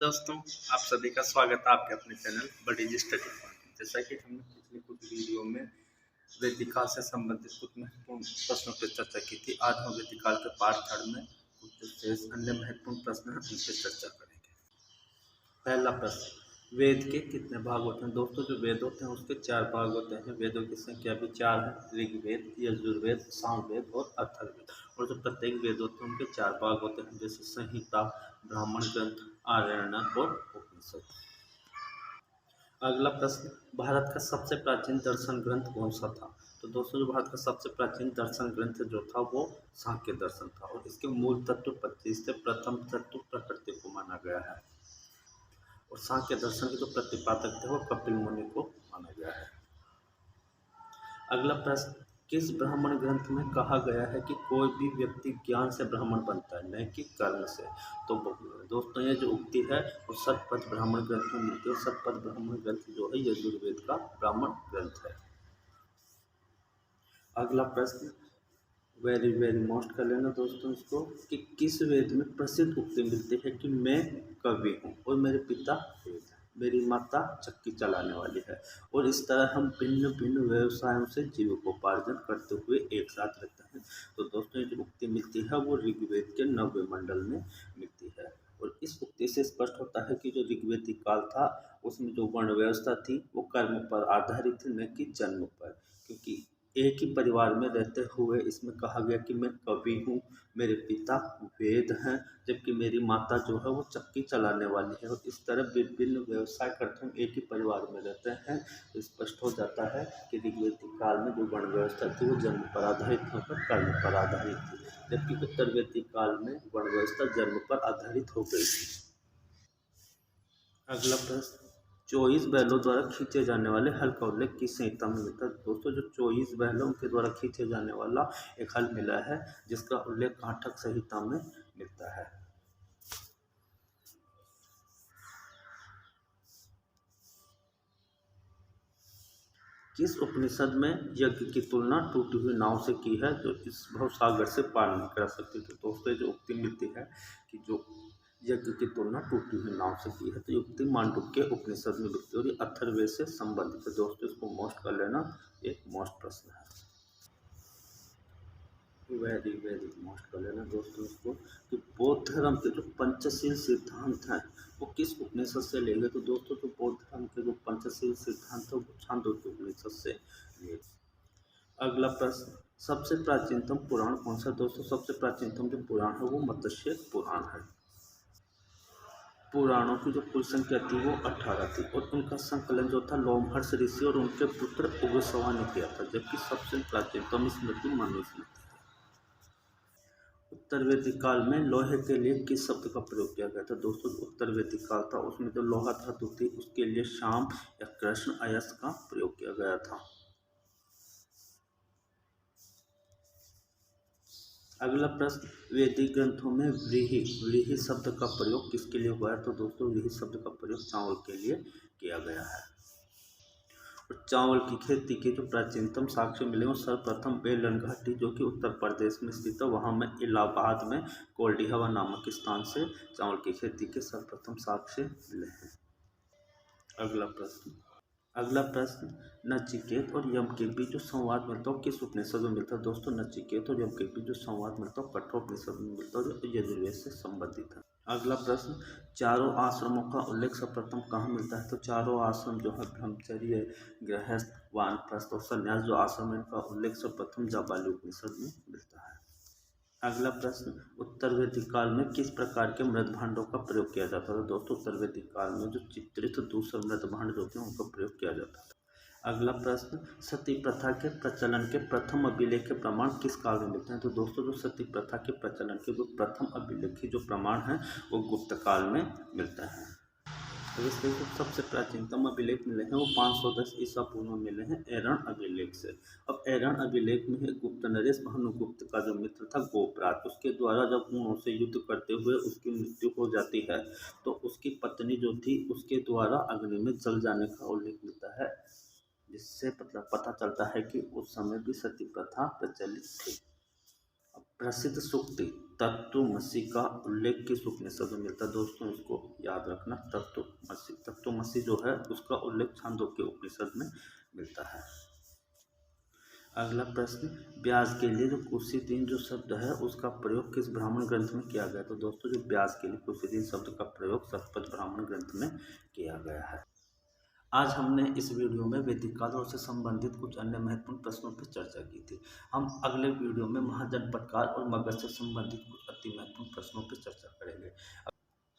दोस्तों, आप सभी का स्वागत है आपके अपने चैनल बडी स्टडी पॉइंट। जैसा कि हमने पिछले कुछ वीडियो में वैदिक काल से संबंधित कुछ महत्वपूर्ण प्रश्नों पर चर्चा की थी। आज हम वैदिक काल के पार्ट 3 में कुछ जो शेष अन्य महत्वपूर्ण प्रश्न हैं उन पर चर्चा करेंगे। पहला प्रश्न, वेद के कितने भाग होते हैं? दोस्तों, जो वेद होते हैं उसके 4 भाग होते हैं। वेदों की संख्या भी 4 है, ऋग्वेद, यजुर्वेद, सामवेद और अथर्ववेद। और जो प्रत्येक वेद होते हैं उनके 4 भाग होते हैं, जैसे संहिता, ब्राह्मण ग्रंथ, आरण्यक और उपनिषद। अगला प्रश्न, भारत का सबसे प्राचीन दर्शन ग्रंथ कौन सा था? तो दोस्तों, जो भारत का सबसे प्राचीन दर्शन ग्रंथ जो था वो सांख्य दर्शन था और इसके मूल तत्व 25 थे। प्रथम तत्व प्रकृति को माना गया है और सांख्य दर्शन के जो प्रतिपादक थे वो कपिल मुनि को माना गया है। अगला प्रश्न, किस ब्राह्मण ग्रंथ में कहा गया है कि कोई भी व्यक्ति ज्ञान से ब्राह्मण बनता है, न कि कर्म से? तो दोस्तों, ये जो उक्ति है वो शतपथ ब्राह्मण ग्रंथ में मिलती है। शतपथ ब्राह्मण ग्रंथ जो है यजुर्वेद का ब्राह्मण ग्रंथ है। अगला प्रश्न वेरी वेरी मोस्ट कर लेना दोस्तों इसको, कि किस वेद में प्रसिद्ध उक्ति मिलती है कि मैं कवि हूँ और मेरे पिता वेद हैं, मेरी माता चक्की चलाने वाली है। और इस तरह हम भिन्न भिन्न व्यवसायों से जीविकोपार्जन करते हुए एक साथ रहते हैं। तो दोस्तों, ये जो उक्ति मिलती है वो ऋग्वेद के 9वें मंडल में मिलती है। और इस उक्ति से स्पष्ट होता है कि जो ऋग्वेदिक काल था उसमें जो वर्ण व्यवस्था थी वो कर्म पर आधारित थी, न कि जन्म पर। क्योंकि एक ही परिवार में रहते हुए इसमें कहा गया कि मैं कवि हूँ, मेरे पिता वेद हैं, जबकि मेरी माता जो है वो चक्की चलाने वाली है। और इस तरह विभिन्न व्यवसाय करते हम एक ही परिवार में रहते हैं। तो स्पष्ट हो जाता है कि ऋग्वेदिक काल में जो वर्ण व्यवस्था थी वो जन्म पर आधारित होकर कर्म पर आधारित थी, जबकि उत्तर वैदिक काल में वर्ण व्यवस्था जन्म पर आधारित हो गई थी। अगला प्रश्न, 24 बैलों द्वारा खींचे जाने वाले हल का उल्लेख किस संहिता में मिलता है? दोस्तों, जो 24 बैलों के द्वारा खींचे जाने वाला एक हल मिला है जिसका उल्लेख काठक संहिता में मिलता है। किस उपनिषद में यज्ञ की तुलना टूटी हुई नाव से की है जो इस भवसागर से पार नहीं कर सकती? तो दोस्तों, जो उक्ति मिलती है कि जो यज्ञ की तुलना टूटी हुई नाव से की है, तो ये उक्ति मांडुक्य उपनिषद में मिलती है और ये अथर्ववेद से संबंधित है। दोस्तों, इसको मोस्ट कर लेना, एक मोस्ट प्रश्न है, वेरी वेरी मोस्ट कर लेना दोस्तों इसको, कि बौद्ध धर्म के जो पंचशील सिद्धांत हैं वो किस उपनिषद से लेंगे? तो दोस्तों, जो बौद्ध धर्म के जो पंचशील सिद्धांत है वो छांदोग्य उपनिषद से लिए। अगला प्रश्न, सबसे प्राचीनतम पुराण कौन सा? दोस्तों, सबसे प्राचीनतम जो पुराण है वो मत्स्य पुराण है। पुराणों की जो कुल संख्या थी वो 18 थी और उनका संकलन जो था लोमहर्ष ऋषि और उनके पुत्र उग्रश्रवा ने किया था, जबकि सबसे प्राचीनतम स्मृति मनु स्मृति है। उत्तर वैदिक काल में लोहे के लिए किस शब्द का प्रयोग किया गया था? दोस्तों, उत्तर वैदिक काल था उसमें जो लोहा धातु थी उसके लिए शाम या कृष्ण अयस का प्रयोग किया गया था। अगला प्रश्न, वैदिक ग्रंथों में व्रीहि व्रीहि शब्द का प्रयोग किसके लिए हुआ है? तो दोस्तों, व्रीहि शब्द का प्रयोग चावल के लिए किया गया है। और चावल की खेती के जो प्राचीनतम साक्ष्य मिले वो सर्वप्रथम बेलन घाटी जो कि उत्तर प्रदेश में स्थित है, वहाँ में इलाहाबाद में कोल्डिहवा नामक स्थान से चावल की खेती के सर्वप्रथम साक्ष्य मिले हैं। अगला प्रश्न, नचिकेत और यम के बीच जो संवाद मिलता है किस उपनिषद में मिलता है? दोस्तों, नचिकेत और यम के बीच जो संवाद मिलता है कठोपनिषद में मिलता है जो यजुर्वेद से संबंधित है। अगला प्रश्न, चारों आश्रमों का उल्लेख सर्वप्रथम कहाँ मिलता है? तो चारों आश्रम जो है ब्रह्मचर्य, गृहस्थ, वानप्रस्थ और संन्यास जो आश्रम है इनका उल्लेख सर्वप्रथम जाबाली उपनिषद में मिलता है। अगला प्रश्न, उत्तर वैदिक काल में किस प्रकार के मृद भांडों का प्रयोग किया जाता था? दोस्तों, उत्तर वैदिक काल में जो चित्रित दूसरे मृद भांड जो थे उनका प्रयोग किया जाता था। अगला प्रश्न, सती प्रथा के प्रचलन के प्रथम अभिलेख प्रमाण किस काल में मिलते हैं? तो दोस्तों, जो सती प्रथा के प्रचलन के जो प्रथम अभिलेखी जो प्रमाण है वो गुप्त काल में मिलता है। तो इसके जो सबसे प्राचीनतम अभिलेख मिले हैं वो 510 ईसा पूर्व में मिले हैं एरण अभिलेख से। अब एरण अभिलेख में गुप्त नरेश भानुगुप्त का जो मित्र था गोपराज, उसके द्वारा जब हुणों से युद्ध करते हुए उसकी मृत्यु हो जाती है तो उसकी पत्नी जो थी उसके द्वारा अग्नि में जल जाने का उल्लेख मिलता है, जिससे पता चलता है कि उस समय भी सती प्रथा प्रचलित थी। अब प्रसिद्ध सूक्ति तत्त्वमसि का उल्लेख किस उपनिषद में मिलता है? दोस्तों इसको याद रखना, तत्त्वमसि जो है उसका उल्लेख छांदोग्य उपनिषद में मिलता है। अगला प्रश्न, ब्याज के लिए जो कुशीतीन जो शब्द है उसका प्रयोग किस ब्राह्मण ग्रंथ में किया गया? तो दोस्तों जो ब्याज के लिए कुशीतीन शब्द का प्रयोग शतपथ ब्राह्मण ग्रंथ में किया गया है। आज हमने इस वीडियो में वैदिक काल और उससे संबंधित कुछ अन्य महत्वपूर्ण प्रश्नों पर चर्चा की थी। हम अगले वीडियो में महाजनपद काल और मगध से संबंधित कुछ अति महत्वपूर्ण प्रश्नों पर चर्चा करेंगे।